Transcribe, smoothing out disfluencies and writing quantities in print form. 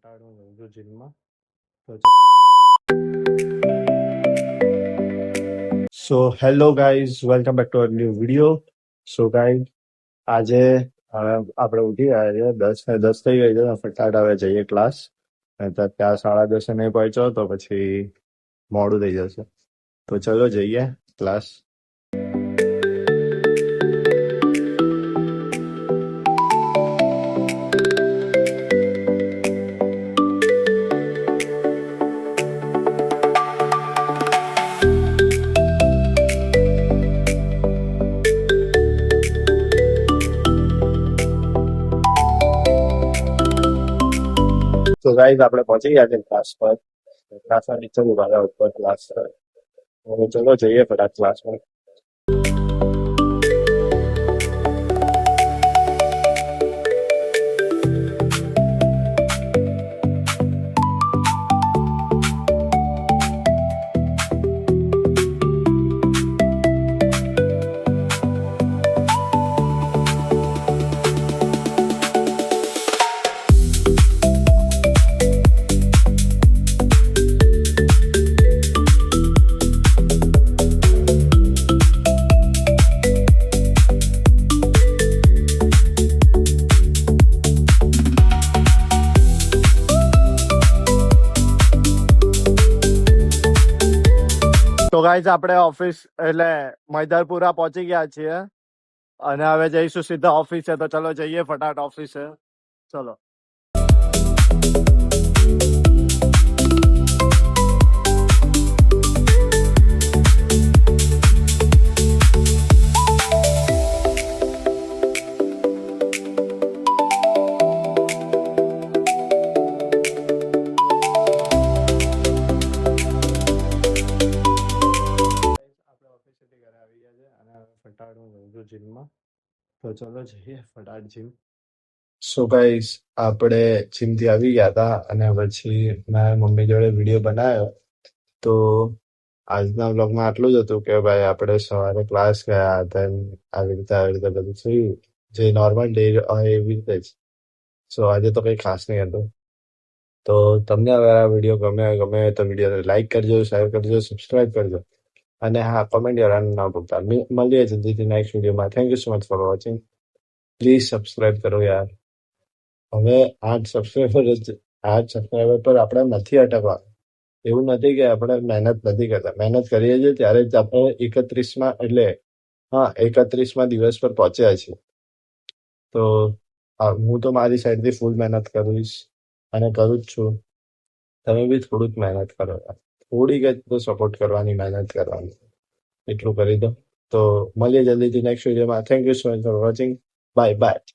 ફટાડું જઉં છું જીમમાં. So hello guys, welcome back to a new video. So guys, આજે આપણે ઉઠી ગયા છે, 10 થઈ ગઈ છે. ફટાટ હવે જઈએ ક્લાસ. ત્યાં 10:30 નહીં પહોંચ્યો તો પછી મોડું થઈ જશે. તો ચલો જઈએ ક્લાસ. તો ગાઈઝ, આપણે પહોંચી ગયા છે ક્લાસ પર. ક્લાસમાં ટીચર ઉભા રહ્યા ઉપર ક્લાસ પર. ચલો જઈએ ફટાટ ક્લાસમાં. તો ગાઈઝ, આપણે ઓફિસ એટલે મૈદરપુરા પહોંચી ગયા છીએ અને હવે જઈશું સીધા ઓફિસે. તો ચલો જઈએ ફટાટ ઓફિસે. ચલો. ફટાડું જઉં છું જીમમાં. તો ચલો જઈએ ફટાટ જીમ. સો ગાઈસ, આપણે જીમથી આવી ગયા હતા અને પછી મેં મમ્મી જોડે વિડીયો બનાવ્યો. તો આજના વ્લોગમાં આટલું જ હતું કે ભાઈ આપણે સવારે ક્લાસ ગયા હતા, આવી રીતે બધું થયું, જે નોર્મલ ડે હોય એવી રીતે જ. સો આજે તો કંઈ ખાસ નહીં હતું. તો તમને અગર આ વિડીયો ગમે તો વિડીયોને લાઈક કરજો, શેર કરજો, સબસ્ક્રાઇબ કરજો. અને હા, કમેન્ટ કરવાનું ના ભૂલતા. મળીએ જલ્દીથી નેક્સ્ટ વિડીયોમાં. Thank you so much for watching. Please subscribe કરો યાર. હવે 8 સબસ્ક્રાઈબર પર આપણે નથી અટકવા. એવું નથી કે આપણે મહેનત નથી કરતા. મહેનત કરીએ છીએ ત્યારે જ આપણે 31મા દિવસ પર પહોંચ્યા છીએ. તો હું તો મારી સાઈડથી ફૂલ મહેનત કરીશ અને કરું જ છું. તમે બી થોડુંક મહેનત કરો. થોડીક જ તો સપોર્ટ કરવાની, મહેનત કરવાની. એટલું કરી દો. તો મળીએ જલ્દીથી નેક્સ્ટ વિડીયોમાં. Thank you so much for watching. Bye bye.